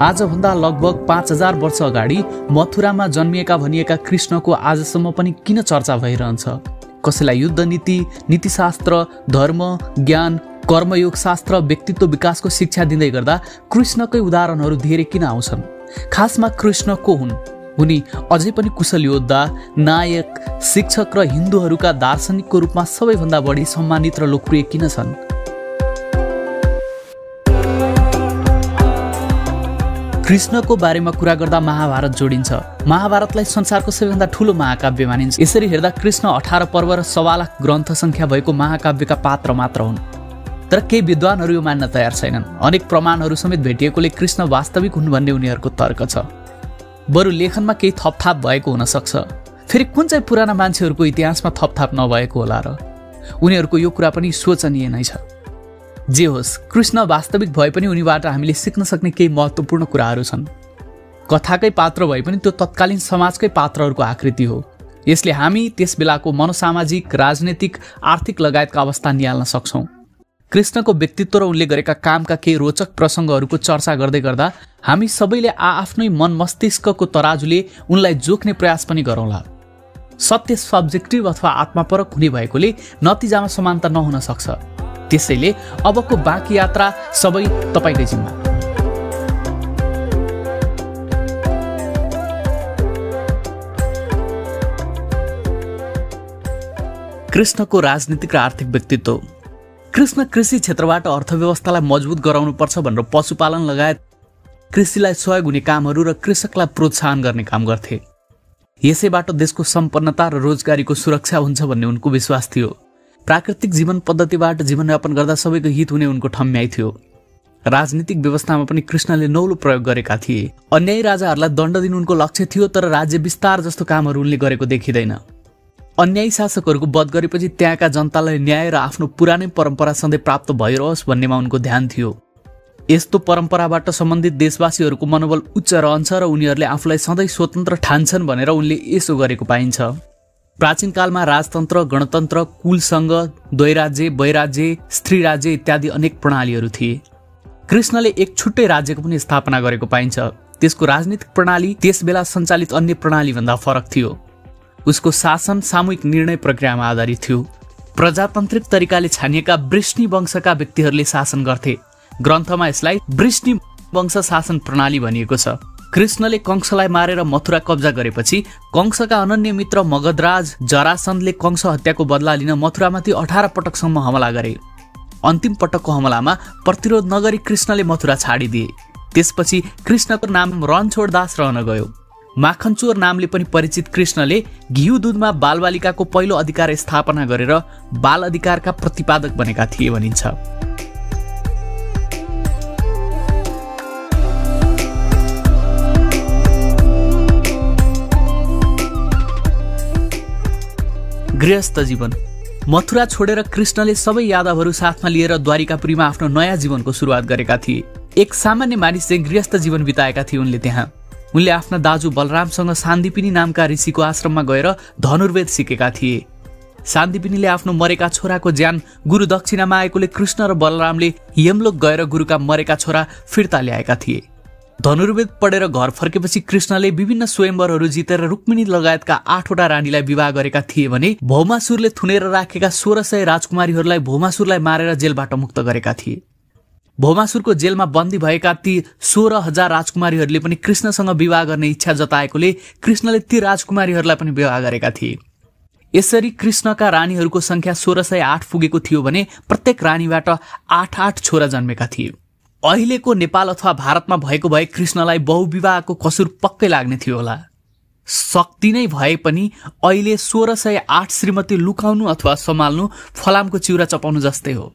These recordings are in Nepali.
आजभन्दा लगभग 5000 वर्ष अगाडि मथुरामा जन्मिएका भनिएका कृष्णको आजसम्म पनि किन चर्चा भइरहन्छ? कसैलाई युद्ध नीति, नीतिशास्त्र, धर्म, ज्ञान, कर्मयोग शास्त्र, व्यक्तित्व विकासको शिक्षा दिँदै गर्दा कृष्णकै उदाहरणहरू धेरै किन आउँछन्? खासमा कृष्ण को हुन्? उनी अझै पनि कुशल योद्धा, नायक, शिक्षक र हिन्दूहरूका दार्शनिकको रूपमा सबैभन्दा बढी सम्मानित र लोकप्रिय किन छन्? कृष्णको बारेमा कुरा गर्दा महाभारत जोडिन्छ। महाभारतलाई संसारको सबैभन्दा ठूलो महाकाव्य मानिन्छ। यसरी हेर्दा कृष्ण 18 पर्व र 1.25 लाख ग्रन्थ संख्या भएको महाकाव्यका पात्र मात्र हुन्। तर केही विद्वानहरू यो मान्न तयार छैनन्। अनेक प्रमाणहरू समेत भेटिएकोले कृष्ण वास्तविक हुन् भन्ने उनीहरूको तर्क छ। बरु लेखनमा केही थपथाप भएको हुन सक्छ। फेरि कुन चाहिँ पुराना मान्छेहरूको इतिहासमा थपथाप नभएको होला र? उनीहरूको यो कुरा पनि सोचनीय नै छ। जे होस्, कृष्ण वास्तविक भए पनि उनीबाट हामीले सिक्न सक्ने केही महत्त्वपूर्ण कुराहरू छन्। कथाकै पात्र भए पनि त्यो तत्कालीन समाजकै पात्रहरूको आकृति हो। यसले हामी त्यस बेलाको मनोसामाजिक, राजनीतिक, आर्थिक लगायतका अवस्था निहाल्न सक्छौँ। कृष्णको व्यक्तित्व र उनले गरेका कामका केही रोचक प्रसङ्गहरूको चर्चा गर्दै गर्दा हामी सबैले आफ्नै मन मस्तिष्कको तराजुले उनलाई जोख्ने प्रयास पनि गरौँला। सत्य सब्जेक्टिभ अथवा आत्मपरक हुने भएकोले नतिजामा समानता नहुन सक्छ। त्यसैले अबको बाँकी यात्रा सबै तपाईकै जिम्मा। कृष्णको राजनीतिक र आर्थिक व्यक्तित्व। कृष्ण कृषि क्षेत्रबाट अर्थव्यवस्थालाई मजबुत गराउनुपर्छ भनेर पशुपालन लगायत कृषिलाई सहयोग हुने कामहरू र कृषकलाई प्रोत्साहन गर्ने काम गर्थे। यसैबाट देशको सम्पन्नता र रोजगारीको सुरक्षा हुन्छ भन्ने उनको विश्वास थियो। प्राकृतिक जीवन पद्धतिबाट जीवनयापन गर्दा सबैको हित हुने उनको ठम्याइ थियो। राजनीतिक व्यवस्थामा पनि कृष्णले नौलो प्रयोग गरेका थिए। अन्यायी राजाहरूलाई दण्ड दिनु उनको लक्ष्य थियो, तर राज्य विस्तार जस्तो कामहरू उनले गरेको देखिँदैन। अन्यायी शासकहरूको वध गरेपछि त्यहाँका जनतालाई न्याय र आफ्नो पुरानै परम्परा सधैँ प्राप्त भइरहोस् भन्नेमा उनको ध्यान थियो। यस्तो परम्पराबाट सम्बन्धित देशवासीहरूको मनोबल उच्च रहन्छ र उनीहरूले आफूलाई सधैँ स्वतन्त्र ठान्छन् भनेर उनले यसो गरेको पाइन्छ। प्राचीन कालमा राजतन्त्र, गणतन्त्र, कुलसङ्घ, द्वैराज्य, वैराज्य, स्त्री राज्य इत्यादि अनेक प्रणालीहरू थिए। कृष्णले एक छुट्टै राज्यको पनि स्थापना गरेको पाइन्छ। त्यसको राजनीतिक प्रणाली त्यस बेला सञ्चालित अन्य प्रणालीभन्दा फरक थियो। उसको शासन सामूहिक निर्णय प्रक्रियामा आधारित थियो। प्रजातान्त्रिक तरिकाले छानिएका वृष्णि वंशका व्यक्तिहरूले शासन गर्थे। ग्रन्थमा यसलाई वृष्णि वंश शासन प्रणाली भनिएको छ। कृष्णले कंसलाई मारेर मथुरा कब्जा गरेपछि कंसका अनन्य मित्र मगधराज जरासन्धले कंस हत्याको बदला लिन मथुरामाथि 18 पटकसम्म हमला गरे। अन्तिम पटकको हमलामा प्रतिरोध नगरी कृष्णले मथुरा छाडिदिए। त्यसपछि कृष्णको नाम रणछोड दास रहन गयो। माखनचोर नामले पनि परिचित कृष्णले घिउ दुधमा बालबालिकाको पहिलो अधिकार स्थापना गरेर बाल अधिकारका प्रतिपादक बनेका थिए भनिन्छ। गृहस्थ जीवन। मथुरा छोडेर कृष्णले सबै यादवहरू साथमा लिएर द्वारिकापुरीमा आफ्नो नयाँ जीवनको सुरुवात गरेका थिए। एक सामान्य मानिस चाहिँ गृहस्थ जीवन बिताएका थिए उनले त्यहाँ। उनले आफ्ना दाजु बलरामसँग सान्दीपिनी नामका ऋषिको आश्रममा गएर धनुर्वेद सिकेका थिए। सान्दीपिनीले आफ्नो मरेका छोराको ज्यान गुरु दक्षिणामा आएकोले कृष्ण र बलरामले यमलोक गएर गुरुका मरेका छोरा फिर्ता ल्याएका थिए। धनुर्वेद पढेर घर फर्केपछि कृष्णले विभिन्न स्वयंवरहरू जितेर रुक्मिणी लगायतका 8 वटा रानीलाई विवाह गरेका थिए भने भौमासुरले थुनेर राखेका 1600 राजकुमारीहरूलाई भौमासुरलाई मारेर जेलबाट मुक्त गरेका थिए। भौमासुरको जेलमा बन्दी भएका ती 16,000 राजकुमारीहरूले पनि कृष्णसँग विवाह गर्ने इच्छा जताएकोले कृष्णले ती राजकुमारीहरूलाई पनि विवाह गरेका थिए। यसरी कृष्णका रानीहरूको संख्या 1608 पुगेको थियो भने प्रत्येक रानीबाट 8 छोरा जन्मेका थिए। अहिलेको नेपाल अथवा भारतमा भएको भए कृष्णलाई बहुविवाहको कसुर पक्कै लाग्ने थियो होला। शक्ति नै भए पनि अहिले 1608 श्रीमती लुकाउनु अथवा सम्हाल्नु फलामको चिउरा चपाउनु जस्तै हो।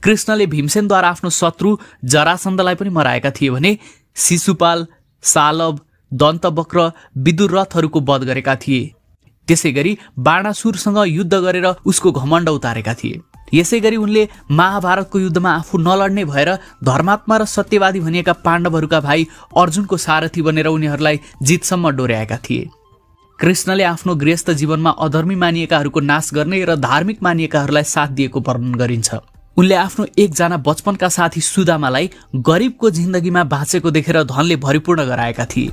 कृष्णले भीमसेनद्वारा आफ्नो शत्रु जरासन्धलाई पनि मराएका थिए भने शिशुपाल, सालव, दन्तवक्र, विदुरथहरूको वध गरेका थिए। त्यसैगरी बाणासुरसँग युद्ध गरेर उसको घमण्ड उतारेका थिए। यसैगरी उनले महाभारतको युद्धमा आफू नलड्ने भएर धर्मात्मा र सत्यवादी भनिएका पाण्डवहरूका भाइ अर्जुनको सारथी बनेर उनीहरूलाई जितसम्म डोर्याएका थिए। कृष्णले आफ्नो गृहस्थ जीवनमा अधर्मी मानिएकाहरूको नाश गर्ने र धार्मिक मानिएकाहरूलाई साथ दिएको वर्णन गरिन्छ। उनले आफ्नो एकजना बचपनका साथी सुदामालाई गरिबको जिन्दगीमा बाँचेको देखेर धनले भरिपूर्ण गराएका थिए।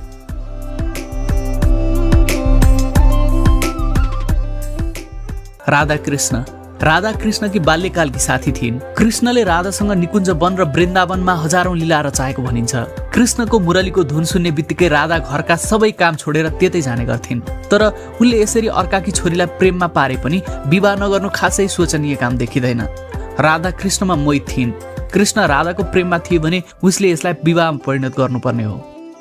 राधा कृष्णकी बाल्यकालकी साथी थिइन्। कृष्णले राधासँग निकुञ्ज वन र वृन्दावनमा हजारौं लीला रचाएको भनिन्छ। कृष्णको मुरलीको धुन सुन्ने बित्तिकै राधा घरका सबै काम छोडेर त्यतै जाने गर्थिन्। तर उनले यसरी अर्काकी छोरीलाई प्रेममा पारे पनि विवाह नगर्नु खासै सोचनीय काम देखिँदैन। राधा कृष्णमा मोहित थिइन्। कृष्ण राधाको प्रेममा थिए भने उसले यसलाई विवाहमा परिणत गर्नुपर्ने हो।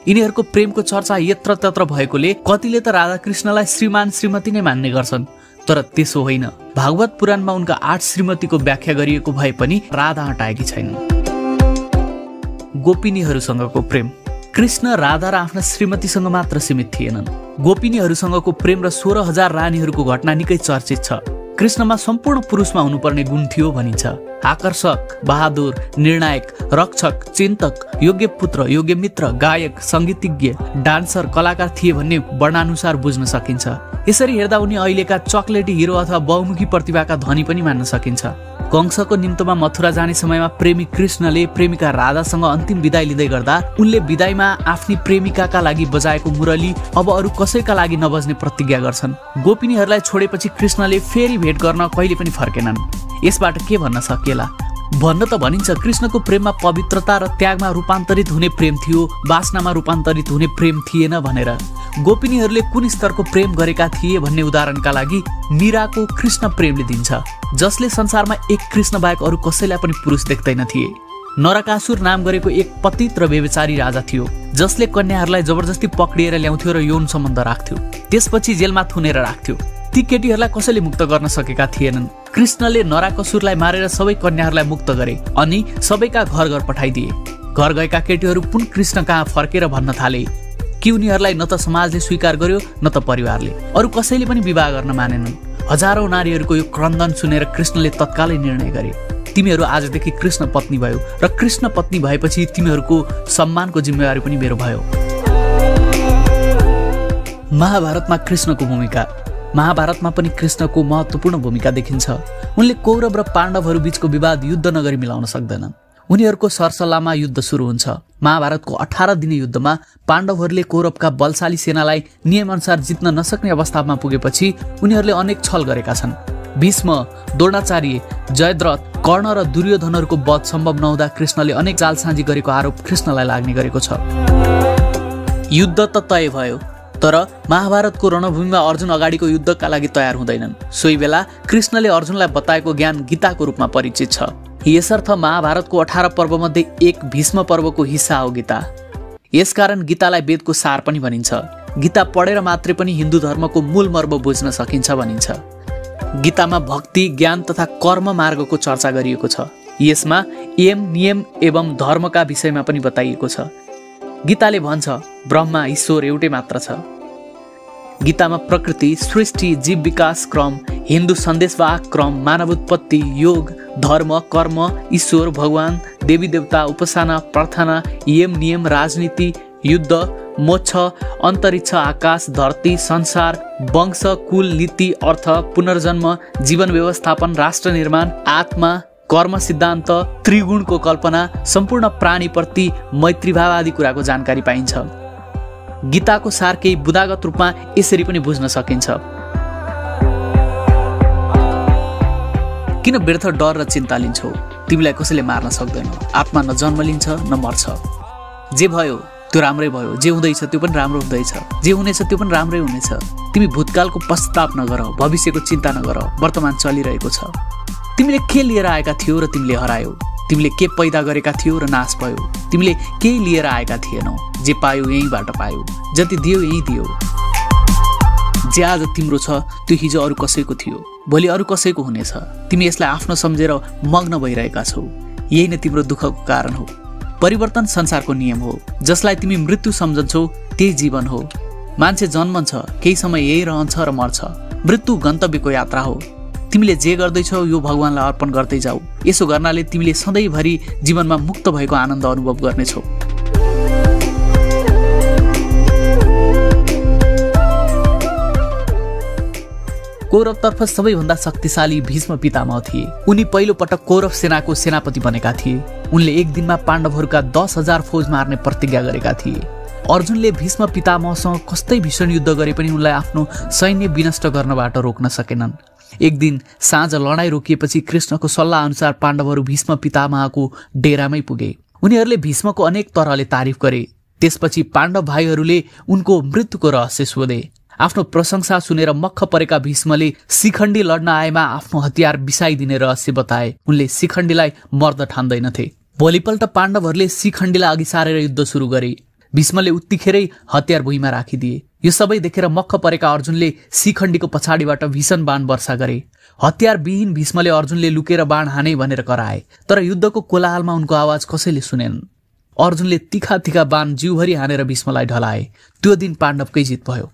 यिनीहरूको प्रेमको चर्चा यत्रतत्र भएकोले कतिले त राधा कृष्णलाई श्रीमान श्रीमती नै मान्ने गर्छन्, तर त्यसो होइन। भागवत पुराणमा उनका 8 श्रीमतीको व्याख्या गरिएको भए पनि राधा हटाएकी छैनन्। गोपिनीहरूसँगको प्रेम। कृष्ण राधा र आफ्ना श्रीमतीसँग मात्र सीमित थिएनन्। गोपिनीहरूसँगको प्रेम र 16,000 रानीहरूको घटना निकै चर्चित छ। कृष्णमा सम्पूर्ण पुरुषमा हुनुपर्ने गुण थियो भनिन्छ। आकर्षक, बहादुर, निर्णायक, रक्षक, चिन्तक, योग्य पुत्र, योग्य मित्र, गायक, संगीतज्ञ, डान्सर, कलाकार थिए भन्ने वर्णानुसार बुझ्न सकिन्छ। यसरी हेर्दा उनी अहिलेका चकलेटी हिरो अथवा बहुमुखी प्रतिभाका धनी पनि मान्न सकिन्छ। कंसको निम्तमा मथुरा जाने समयमा प्रेमी कृष्णले प्रेमिका राधासँग अन्तिम विदाई लिँदै गर्दा उनले विदाईमा आफ्नी प्रेमिकाका लागि बजाएको मुरली अब अरू कसैका लागि नबज्ने प्रतिज्ञा गर्छन्। गोपिनीहरूलाई छोडेपछि कृष्णले फेरि भेट गर्न कहिले पनि फर्केनन्। यसबाट के भन्न सकिएला? भन्न त भनिन्छ कृष्णको प्रेममा पवित्रता र त्यागमा रूपान्तरित हुने प्रेम थियो, वासनामा रूपान्तरित हुने प्रेम थिएन भनेर। गोपिनीहरूले कुन स्तरको प्रेम गरेका थिए भन्ने उदाहरणका लागि मीराको कृष्ण प्रेमले दिन्छ, जसले संसारमा एक कृष्ण बाहेक अरू कसैलाई पनि पुरुष देख्दैन थिए। नरकासुर नाम गरेको एक पतित र व्यभिचारी राजा थियो, जसले कन्याहरूलाई जबरजस्ती पक्रिएर ल्याउँथ्यो र यौन सम्बन्ध राख्थ्यो, त्यसपछि जेलमा थुनेर राख्थ्यो। ती केटीहरूलाई कसैले मुक्त गर्न सकेका थिएनन्। कृष्णले नरकासुरलाई मारेर सबै कन्याहरूलाई मुक्त गरे अनि सबैका घर घर पठाइदिए। घर गएका केटीहरू पुन कृष्ण कहाँ फर्केर भन्न थाले कि उनीहरूलाई न त समाजले स्वीकार गर्यो न त परिवारले। अरू कसैले पनि विवाह गर्न मानेनन्। हजारौं नारीहरूको यो क्रन्दन सुनेर कृष्णले तत्कालै निर्णय गरे, तिमीहरू आजदेखि कृष्ण पत्नी भयो र कृष्ण पत्नी भएपछि तिमीहरूको सम्मानको जिम्मेवारी पनि मेरो भयो। महाभारतमा कृष्णको भूमिका। महाभारतमा पनि कृष्णको महत्त्वपूर्ण भूमिका देखिन्छ। उनले कौरव र पाण्डवहरू बीचको विवाद युद्ध नगरी मिलाउन सक्दैनन्। उनीहरूको सरसल्लाहमा युद्ध सुरु हुन्छ। महाभारतको 18 दिने युद्धमा पाण्डवहरूले कौरवका बलशाली सेनालाई नियमअनुसार जित्न नसक्ने अवस्थामा पुगेपछि उनीहरूले अनेक छल गरेका छन्। भीष्म, द्रोणाचार्य, जयद्रथ, कर्ण र दुर्योधनहरूको वध सम्भव नहुँदा कृष्णले अनेक जालसाजी गरेको आरोप कृष्णलाई लाग्ने गरेको छ। युद्ध त तय भयो, तर महाभारतको रणभूमिमा अर्जुन अगाडिको युद्धका लागि तयार हुँदैनन्। सोही बेला कृष्णले अर्जुनलाई बताएको ज्ञान गीताको रूपमा परिचित छ। यसर्थ महाभारतको 18 पर्वमध्ये एक भीष्म पर्वको हिस्सा हो गीता। यसकारण गीतालाई वेदको सार पनि भनिन्छ। गीता पढेर मात्रै पनि हिन्दू धर्मको मूल मर्म बुझ्न सकिन्छ भनिन्छ। गीतामा भक्ति, ज्ञान तथा कर्म मार्गको चर्चा गरिएको छ। यसमा यम, नियम एवं धर्मका विषयमा पनि बताइएको छ। गीताले भन्छ ब्रह्मा ईश्वर एउटै मात्र छ। गीतामा प्रकृति, सृष्टि, जीव विकास क्रम, हिन्दू सन्देशवाहक क्रम, मानव उत्पत्ति, योग, धर्म, कर्म, ईश्वर, भगवान, देवी देवता, उपासना, प्रार्थना, यम, नियम, राजनीति, युद्ध, मोक्ष, अन्तरिक्ष, आकाश, धरती, संसार, वंश, कुल, नीति, अर्थ, पुनर्जन्म, जीवन व्यवस्थापन, राष्ट्र निर्माण, आत्मा, कर्म सिद्धान्त, त्रिगुणको कल्पना, सम्पूर्ण प्राणीप्रति मैत्रीभाव आदि कुराको जानकारी पाइन्छ। गीताको सार केही बुदागत रूपमा यसरी पनि बुझ्न सकिन्छ। किन व्यर्थ डर र चिन्ता लिन्छौ? तिमीलाई कसैले मार्न सक्दैन। आत्मा न जन्म लिन्छ न मर्छ। जे भयो त्यो राम्रै भयो, जे हुँदैछ त्यो पनि राम्रो हुँदैछ, जे हुनेछ त्यो पनि राम्रै हुनेछ। तिमी भूतकालको पश्चाताप नगर, भविष्यको चिन्ता नगर, वर्तमान चलिरहेको छ। तिमीले के लिएर आएका थियौ र तिमीले हरायौ। तिमीले के पैदा गरेका थियौ र नाश भयो। तिमीले केही लिएर आएका थिएनौ। जे पायौ यहीँबाट पायौ, जति दियौ यहीँ दियौ। जे आज तिम्रो छ त्यो हिजो अरू कसैको थियो, भोलि अरू कसैको हुनेछ। तिमी यसलाई आफ्नो सम्झेर मग्न भइरहेका छौ। यही नै तिम्रो दुःखको कारण हो। परिवर्तन संसारको नियम हो। जसलाई तिमी मृत्यु सम्झन्छौ त्यही जीवन हो। मान्छे जन्मन्छ, केही समय यही रहन्छ र मर्छ। मृत्यु गन्तव्यको यात्रा हो। तिमीले जे गर्दैछौ यो भगवानलाई अर्पण गर्दै जाऊ। यसो गर्नाले तिमीले सधैँभरि जीवनमा मुक्त भएको आनन्द अनुभव गर्नेछौ। कौरवतर्फ सबैभन्दा शक्तिशाली भीष्म पितामह थिए। उनी पहिलो पटक कौरव सेनाको सेनापति बनेका थिए। उनले एक दिनमा पाण्डवहरूका 10,000 फौज मार्ने प्रतिज्ञा गरेका थिए। अर्जुनले भीष्म पितामहसँग कस्तै भीषण युद्ध गरे पनि उनलाई आफ्नो सैन्य विनष्ट गर्नबाट रोक्न सकेनन्। एक दिन साँझ लडाईँ रोकिएपछि कृष्णको सल्लाह अनुसार पाण्डवहरू भीष्म पितामहको डेरामै पुगे। उनीहरूले भीष्मको अनेक तरहले तारिफ गरे। त्यसपछि पाण्डव भाइहरूले उनको मृत्युको रहस्य सोधे। आफ्नो प्रशंसा सुनेर मक्ख परेका भीष्मले शिखण्डी लड्न आएमा आफ्नो हतियार बिसाइदिने रहस्य बताए। उनले शिखण्डीलाई मर्द ठान्दैनथे। भोलिपल्ट पाण्डवहरूले शिखण्डीलाई अघि सारेर युद्ध सुरु गरे। भीष्मले उत्तिखेरै हतियार भुइँमा राखिदिए। यो सबै देखेर मक्ख परेका अर्जुनले शिखण्डीको पछाडिबाट भीषण बाण वर्षा गरे। हतियार विहीन भीष्मले अर्जुनले लुकेर बाण हाने भनेर कराए, तर युद्धको कोलाहलमा उनको आवाज कसैले सुनेनन्। अर्जुनले तिखा तिखा बाण जिउभरि हानेर भीष्मलाई ढलाए। त्यो दिन पाण्डवकै जित भयो।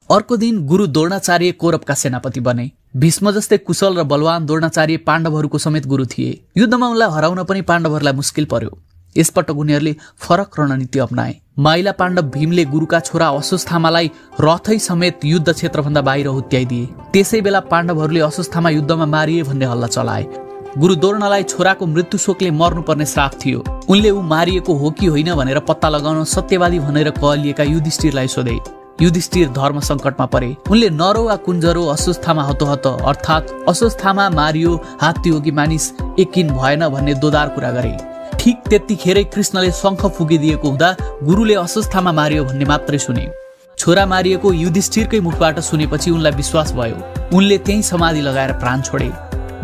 अर्को दिन गुरु द्रोणाचार्य कौरवका सेनापति बने। भीष्म जस्तै कुशल र बलवान द्रोणाचार्य पाण्डवहरूको समेत गुरु थिए। युद्धमा उनलाई हराउन पनि पाण्डवहरूलाई मुस्किल पर्यो। यसपटक उनीहरूले फरक रणनीति अपनाए। माइला पाण्डव भीमले गुरुका छोरा अश्वत्थामालाई रथै समेत युद्ध क्षेत्रभन्दा बाहिर हुत्याइदिए। त्यसै बेला पाण्डवहरूले अश्वत्थामा युद्धमा मारिए भन्ने हल्ला चलाए। गुरु द्रोणलाई छोराको मृत्यु शोकले मर्नुपर्ने श्राप थियो। उनले ऊ मारिएको हो कि होइन भनेर पत्ता लगाउन सत्यवादी भनेर कहलिएका युधिष्ठिरलाई सोधे। युधिष्ठिर धर्म सङ्कटमा परे। उनले नरो वा कुञ्जरो अश्वत्थामा हतोहत अर्थात् अश्वत्थामा मारियो हात्ती हो कि मानिस एकिन भएन भन्ने दोधार कुरा गरे। ठिक त्यतिखेरै कृष्णले शङ्ख फुकिदिएको हुँदा गुरुले अश्वत्थामा मारियो भन्ने मात्रै सुने। छोरा मारिएको युधिष्ठिरकै मुखबाट सुनेपछि उनलाई विश्वास भयो। उनले त्यही समाधि लगाएर प्राण छोडे।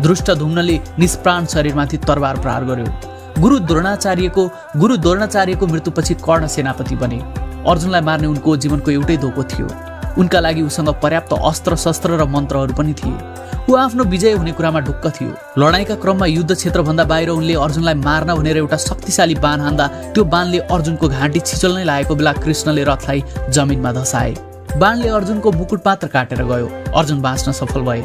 धृष्टद्युम्नले निष्प्राण शरीरमाथि तरबार प्रहार गर्यो। गुरु द्रोणाचार्यको मृत्युपछि कर्ण सेनापति बने। अर्जुनलाई मार्ने उनको जीवनको एउटै धोको थियो। उनका लागि उसँग पर्याप्त अस्त्र शस्त्र र मन्त्रहरू पनि थिए। ऊ आफ्नो विजय हुने कुरामा ढुक्क थियो। लडाईँका क्रममा युद्ध क्षेत्रभन्दा बाहिर उनले अर्जुनलाई मार्न भनेर एउटा शक्तिशाली बाण हान्दा त्यो बाणले अर्जुनको घाँटी छिचल्नै लागेको बेला कृष्णले रथलाई जमिनमा धसाए। बाणले अर्जुनको मुकुट मात्र काटेर गयो। अर्जुन बाँच्न सफल भए।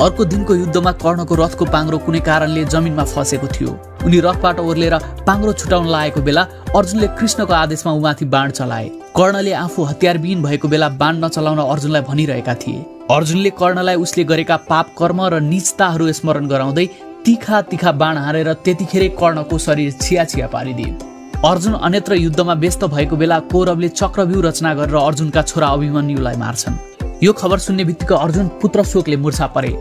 अर्को दिनको युद्धमा कर्णको रथको पाङ्ग्रो कुनै कारणले जमिनमा फसेको थियो। उनी रथबाट ओर्लेर पाङ्ग्रो छुटाउन लागेको बेला अर्जुनले कृष्णको आदेशमा उमाथि बाण चलाए। कर्णले आफू हतियारविहीन भएको बेला बाण नचलाउन अर्जुनलाई भनिरहेका थिए। अर्जुनले कर्णलाई उसले गरेका पाप कर्म र नीचताहरू स्मरण गराउँदै तिखा तिखा बाण हानेर त्यतिखेरै कर्णको शरीर छियाछिया पारिदिए। अर्जुन अन्यत्र युद्धमा व्यस्त भएको बेला कौरवले चक्रव्यूह रचना गरेर अर्जुनका छोरा अभिमन्युलाई मार्छन्। यो खबर सुन्ने बित्तिकै अर्जुन पुत्र शोकले मूर्छा परे।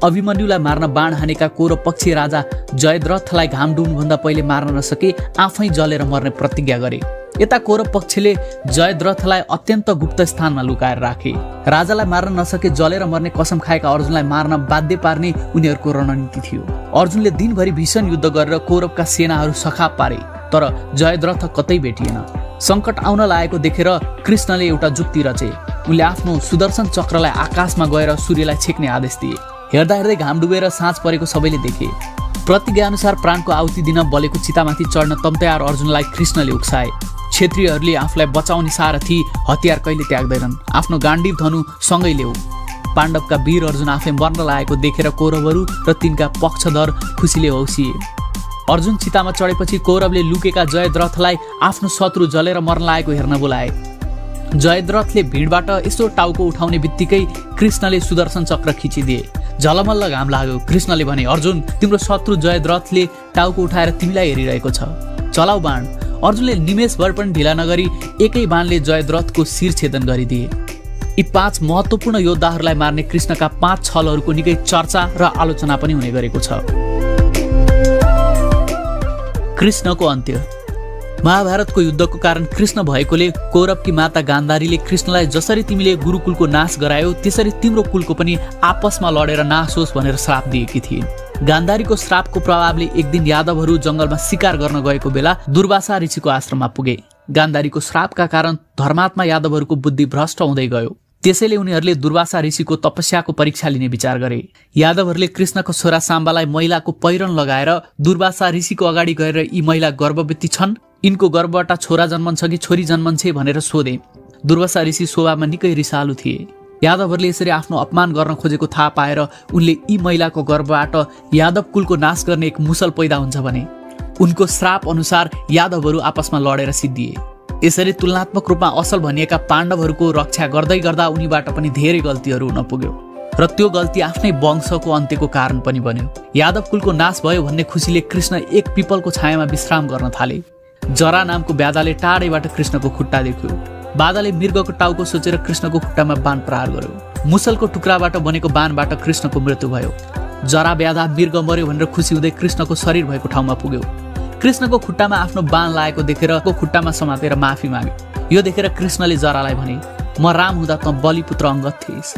अभिमन्युलाई मार्न बाण हानेका कौरव पक्षी राजा जयद्रथलाई घाम डुब्नुभन्दा पहिले मार्न नसके आफै जलेर मर्ने प्रतिज्ञा गरे। यता कौरव पक्षले जयद्रथलाई अत्यन्त गुप्त स्थानमा लुकाएर राखे। राजालाई मार्न नसके जलेर मर्ने कसम खाएका अर्जुनलाई मार्न बाध्य पार्ने उनीहरूको रणनीति थियो। अर्जुनले दिनभरि भीषण युद्ध गरेर कौरवका सेनाहरू सखाप पारे, तर जयद्रथ कतै भेटिएन। सङ्कट आउन लागेको देखेर कृष्णले एउटा जुक्ति रचे। उनले आफ्नो सुदर्शन चक्रलाई आकाशमा गएर सूर्यलाई छेक्ने आदेश दिए। हेर्दा हेर्दै घाम डुबेर साँझ परेको सबैले देखे। प्रतिज्ञा अनुसार प्राणको आहुति दिन बलेको चितामाथि चढ्न तम्तयार अर्जुनलाई कृष्णले उक्साए। क्षेत्रीहरूले आफूलाई बचाउने सारथी हतियार कहिले त्याग्दैनन्। आफ्नो गाण्डीव धनु सँगै ल्याऊ। पाण्डवका वीर अर्जुन आफै मर्न लागेको देखेर कौरवहरू र तिनका पक्षधर खुसीले हौसिए। अर्जुन चितामा चढेपछि कौरवले लुकेका जयद्रथलाई आफ्नो शत्रु जलेर मर्न लागेको हेर्न बोलाए। जयद्रथले भिडबाट यसो टाउको उठाउने बित्तिकै कृष्णले सुदर्शन चक्र खिचिदिए। झलमल्ल घाम लाग्यो। कृष्णले भने, अर्जुन, तिम्रो शत्रु जयद्रथले टाउको उठाएर तिमीलाई हेरिरहेको छ, चलाऊ बाण। अर्जुनले निमेषभर पनि ढिला नगरी एकै बाणले जयद्रथको शिर छेदन गरिदिए। यी 5 महत्त्वपूर्ण योद्धाहरूलाई मार्ने कृष्णका 5 छलहरूको निकै चर्चा र आलोचना पनि हुने गरेको छ। कृष्णको अन्त्य। महाभारतको युद्धको कारण कृष्ण भएकोले कौरवकी माता गान्धारीले कृष्णलाई जसरी तिमीले गुरुकुलको नाश गरायो त्यसरी तिम्रो कुलको पनि आपसमा लडेर नाश होस् भनेर श्राप दिएकी थिए। गान्धारीको श्रापको प्रभावले एक दिन यादवहरू जंगलमा शिकार गर्न गएको बेला दुर्वासा ऋषिको आश्रममा पुगे। गान्धारीको श्रापका कारण धर्मात्मा यादवहरूको बुद्धि भ्रष्ट हुँदै गयो। त्यसैले उनीहरूले दुर्वासा ऋषिको तपस्याको परीक्षा लिने विचार गरे। यादवहरूले कृष्णको छोरा साम्बालाई महिलाको पहिरन लगाएर दुर्वासा ऋषिको अगाडि गएर यी महिला गर्भवती छन्, यिनको गर्भबाट छोरा जन्मन्छ कि छोरी जन्मन्छ भनेर सोधे। दुर्वासा ऋषि स्वभावमा निकै रिसालु थिए। यादवहरूले यसरी आफ्नो अपमान गर्न खोजेको थाहा पाएर उनले यी महिलाको गर्भबाट यादव कुलको नाश गर्ने एक मुसल पैदा हुन्छ भने उनको श्राप अनुसार यादवहरू आपसमा लडेर सिद्धिए। यसरी तुलनात्मक रूपमा असल भनिएका पाण्डवहरूको रक्षा गर्दै गर्दा उनीबाट पनि धेरै गल्तीहरू हुन पुग्यो र त्यो गल्ती आफ्नै वंशको अन्त्यको कारण पनि बन्यो। यादव कुलको नाश भयो भन्ने खुसीले कृष्ण एक पिपलको छायामा विश्राम गर्न थाले। जरा नामको ब्याधाले टाढैबाट कृष्णको खुट्टा देख्यो। बाधाले मृगको टाउको सोचेर कृष्णको खुट्टामा बाण प्रहार गर्यो। मुसलको टुक्राबाट बनेको बाणबाट कृष्णको मृत्यु भयो। जरा ब्याधा मृग मर्यो भनेर खुसी हुँदै कृष्णको शरीर भएको ठाउँमा पुग्यो। कृष्णको खुट्टामा आफ्नो बाण लागेको देखेर खुट्टामा समातेर माफी माग्यो। यो देखेर कृष्णले जरालाई भने, म राम हुँदा त बलिपुत्र अंगद थिइस्।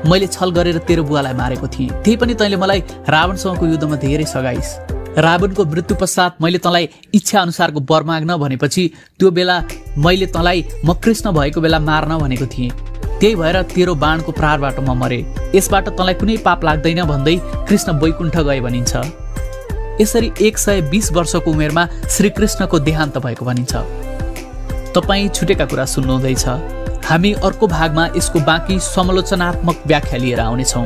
मैले छल गरेर तेरो बुवालाई मारेको थिएँ, त्यही पनि तैँले मलाई रावणसँगको युद्धमा धेरै सघाइस्। रावणको मृत्यु पश्चात मैले तँलाई इच्छा अनुसारको वर माग्न भनेपछि त्यो बेला मैले तँलाई म कृष्ण भएको बेला मार्न भनेको थिएँ। त्यही भएर तेरो बाणको प्रहारबाट म मरे। यसबाट तँलाई कुनै पाप लाग्दैन भन्दै कृष्ण वैकुण्ठ गए भनिन्छ। यसरी 120 वर्षको उमेरमा श्रीकृष्णको देहान्त भएको भनिन्छ। तपाईँ छुटेका कुरा सुन्नुहुँदैछ। हामी अर्को भागमा यसको बाँकी समालोचनात्मक व्याख्या लिएर आउनेछौँ।